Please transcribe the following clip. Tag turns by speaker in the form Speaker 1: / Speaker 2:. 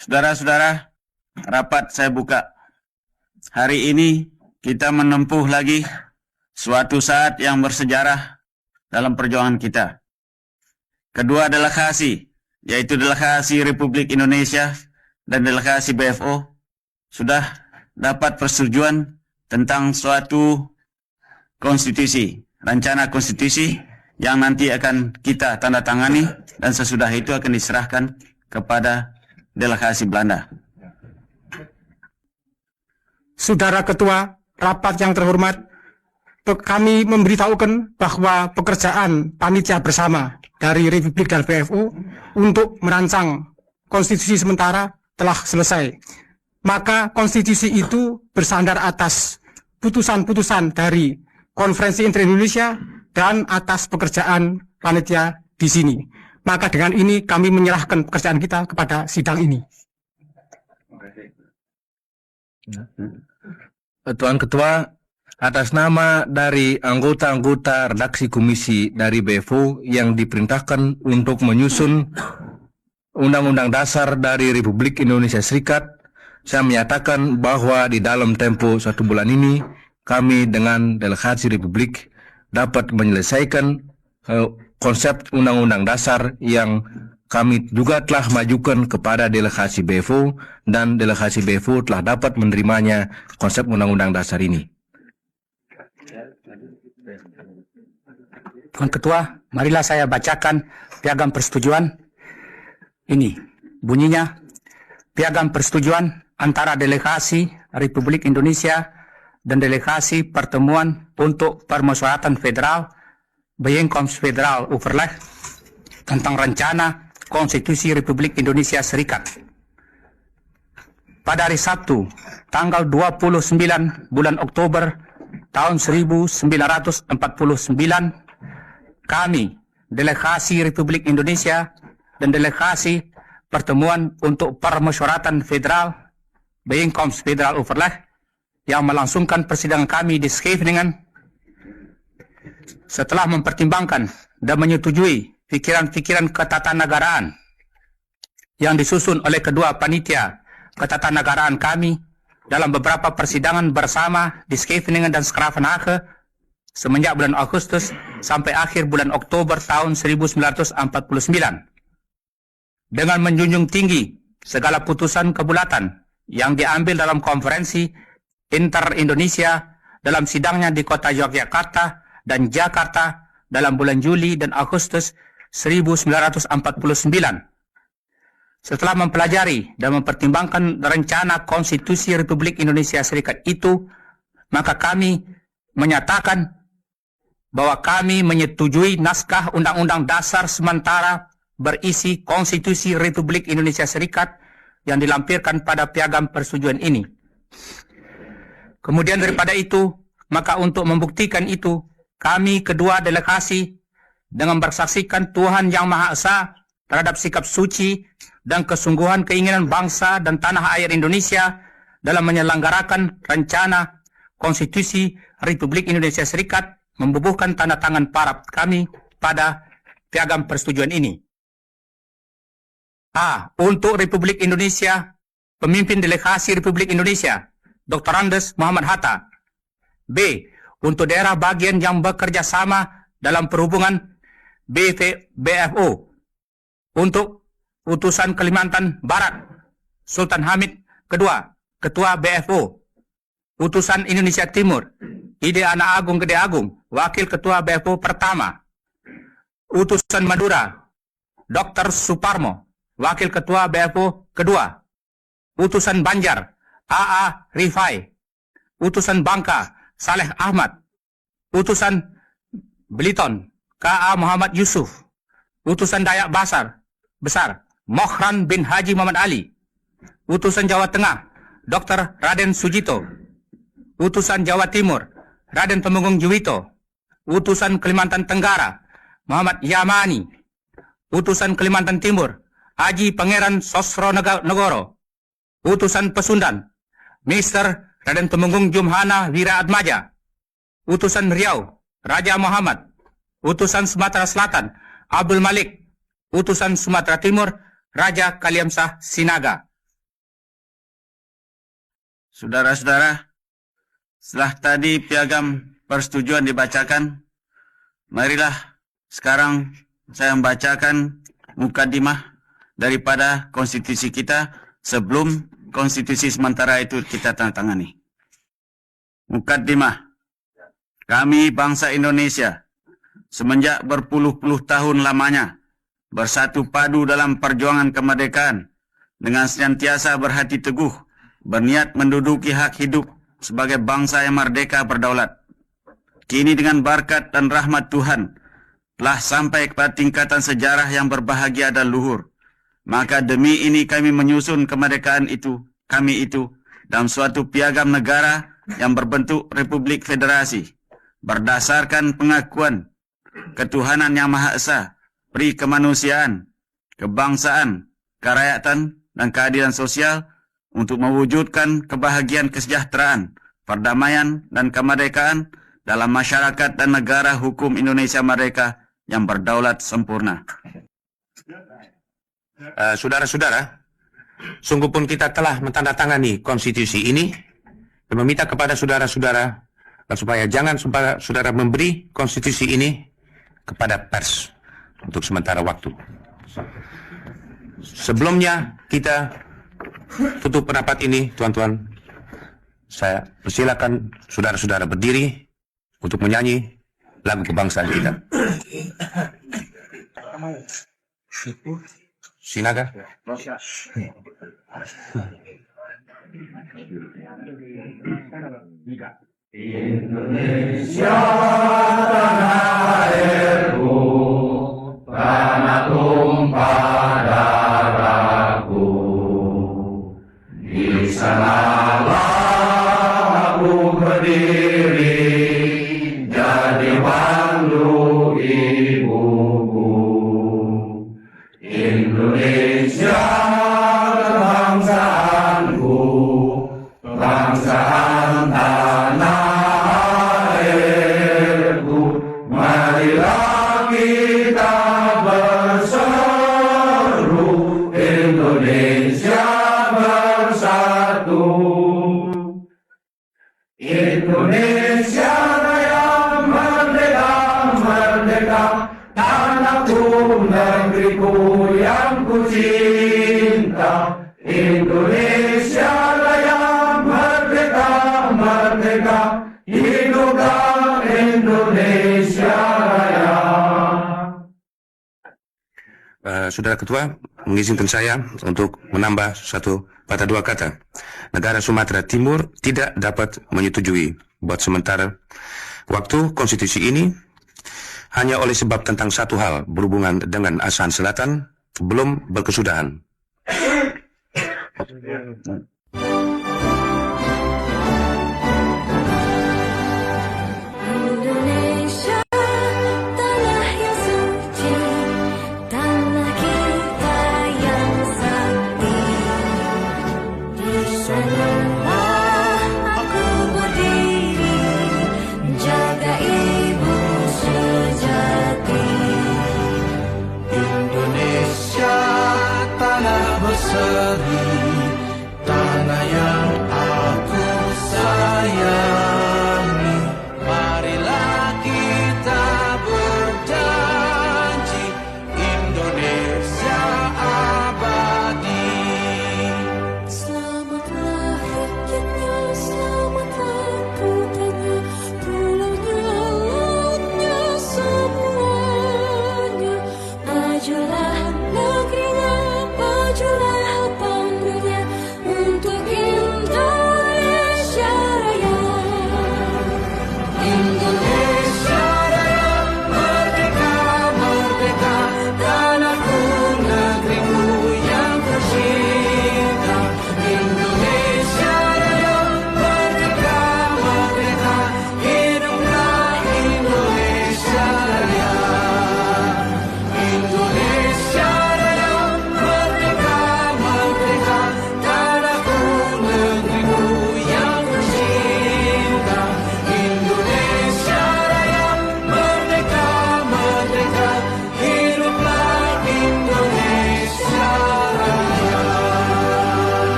Speaker 1: Saudara-saudara, rapat saya buka. Hari ini kita menempuh lagi suatu saat yang bersejarah dalam perjuangan kita. Kedua delegasi, yaitu delegasi Republik Indonesia dan delegasi BFO, sudah dapat persetujuan tentang suatu konstitusi, rencana konstitusi yang nanti akan kita tanda tangani dan sesudah itu akan diserahkan kepada delegasi Belanda.
Speaker 2: Saudara Ketua, rapat yang terhormat, kami memberitahukan bahwa pekerjaan panitia bersama dari Republik dan BFO untuk merancang konstitusi sementara telah selesai. Maka konstitusi itu bersandar atas putusan-putusan dari Konferensi Inter-Indonesia dan atas pekerjaan panitia di sini. Maka dengan ini kami menyerahkan pekerjaan kita kepada sidang ini.
Speaker 3: Tuan Ketua, atas nama dari anggota-anggota redaksi komisi dari BFO yang diperintahkan untuk menyusun Undang-Undang Dasar dari Republik Indonesia Serikat, saya menyatakan bahwa di dalam tempo 1 bulan ini, kami dengan delegasi Republik dapat menyelesaikan konsep Undang-Undang Dasar yang kami juga telah majukan kepada delegasi BFO dan delegasi BFO telah dapat menerimanya konsep Undang-Undang Dasar ini.
Speaker 2: Tuan Ketua, marilah saya bacakan piagam persetujuan ini. Bunyinya, piagam persetujuan antara delegasi Republik Indonesia dan delegasi Pertemuan untuk Permusyawaratan Federal Bijeenkomst Federal Overleg tentang rencana Konstitusi Republik Indonesia Serikat. Pada hari Sabtu, tanggal 29 bulan Oktober tahun 1949, kami, delegasi Republik Indonesia dan delegasi Pertemuan untuk Permusyawaratan Federal Bijeenkomst Federal Overleg yang melangsungkan persidangan kami di Scheveningen, setelah mempertimbangkan dan menyetujui pikiran-pikiran ketatanegaraan yang disusun oleh kedua panitia ketatanegaraan kami dalam beberapa persidangan bersama di Scheveningen dan Schravenhagen semenjak bulan Agustus sampai akhir bulan Oktober tahun 1949. Dengan menjunjung tinggi segala putusan kebulatan yang diambil dalam konferensi Inter-Indonesia dalam sidangnya di kota Yogyakarta dan Jakarta dalam bulan Juli dan Agustus 1949. Setelah mempelajari dan mempertimbangkan rencana Konstitusi Republik Indonesia Serikat itu, maka kami menyatakan bahwa kami menyetujui naskah Undang-Undang Dasar sementara berisi Konstitusi Republik Indonesia Serikat yang dilampirkan pada piagam persetujuan ini. Kemudian daripada itu, maka untuk membuktikan itu, kami kedua delegasi dengan bersaksikan Tuhan Yang Maha Esa terhadap sikap suci dan kesungguhan keinginan bangsa dan tanah air Indonesia dalam menyelenggarakan rencana Konstitusi Republik Indonesia Serikat membubuhkan tanda tangan para kami pada piagam persetujuan ini. A. Untuk Republik Indonesia, pemimpin delegasi Republik Indonesia, Dr. Andes Muhammad Hatta. B. Untuk daerah bagian yang bekerja sama dalam perhubungan BFO. Untuk utusan Kalimantan Barat, Sultan Hamid II, Ketua BFO. Utusan Indonesia Timur, Ide Anak Agung Gede Agung, Wakil Ketua BFO pertama. Utusan Madura, Dr. Suparmo, Wakil Ketua BFO kedua. Utusan Banjar, AA Rifai. Utusan Bangka, Saleh Ahmad. Utusan Beliton, KA Muhammad Yusuf. Utusan Dayak Besar, Mohran bin Haji Muhammad Ali. Utusan Jawa Tengah, Dr. Raden Sujito. Utusan Jawa Timur, Raden Temenggung Juwito. Utusan Kalimantan Tenggara, Muhammad Yamani. Utusan Kalimantan Timur, Haji Pangeran Sosro Negoro. Utusan Pesundan, Mr. Raden Temenggung Jumhana Wira Atmaja. Utusan Riau, Raja Muhammad. Utusan Sumatera Selatan, Abdul Malik. Utusan Sumatera Timur, Raja Kaliamsah Sinaga.
Speaker 1: Saudara-saudara, setelah tadi piagam persetujuan dibacakan, marilah sekarang saya membacakan mukadimah daripada konstitusi kita sebelum konstitusi sementara itu kita tandatangani. Mukadimah. Kami bangsa Indonesia semenjak berpuluh-puluh tahun lamanya bersatu padu dalam perjuangan kemerdekaan dengan senantiasa berhati teguh, berniat menduduki hak hidup sebagai bangsa yang merdeka berdaulat. Kini dengan berkat dan rahmat Tuhan telah sampai kepada tingkatan sejarah yang berbahagia dan luhur. Maka demi ini kami menyusun kemerdekaan kami itu dalam suatu piagam negara yang berbentuk Republik Federasi berdasarkan pengakuan ketuhanan yang Maha Esa, peri kemanusiaan, kebangsaan, kerakyatan, dan keadilan sosial untuk mewujudkan kebahagiaan kesejahteraan, perdamaian, dan kemerdekaan dalam masyarakat dan negara hukum Indonesia merdeka yang berdaulat sempurna.
Speaker 2: Saudara-saudara, sungguh pun kita telah mentandatangani konstitusi ini dan meminta kepada saudara-saudara supaya jangan saudara memberi konstitusi ini kepada pers untuk sementara waktu. Sebelumnya kita tutup rapat ini, tuan-tuan. Saya persilakan saudara-saudara berdiri untuk menyanyi lagu kebangsaan kita. Sinaga.
Speaker 4: Indonesia tanah airku, tanah tumpah darahku. Di sanalah aku berdiri, jadi pandu ibuku. Indonesia kebangsaanku, kebangsaan tanah airku. Marilah kita berseru, Indonesia bersatu. Indonesia raya merdeka, merdeka, tanahku, negeriku yang ku cinta. Indonesia raya merdeka, merdeka, hiduplah Indonesia raya.
Speaker 2: Saudara Ketua mengizinkan saya untuk menambah satu patah dua kata. Negara Sumatera Timur tidak dapat menyetujui buat sementara waktu konstitusi ini hanya oleh sebab tentang satu hal berhubungan dengan ASEAN Selatan belum berkesudahan.
Speaker 5: Indonesia, tanah yang suci, tanah kita yang sakti. Di sanalah aku berdiri, menjaga ibu sejati.
Speaker 4: Indonesia tanah berseri, tanah yang aku sayang.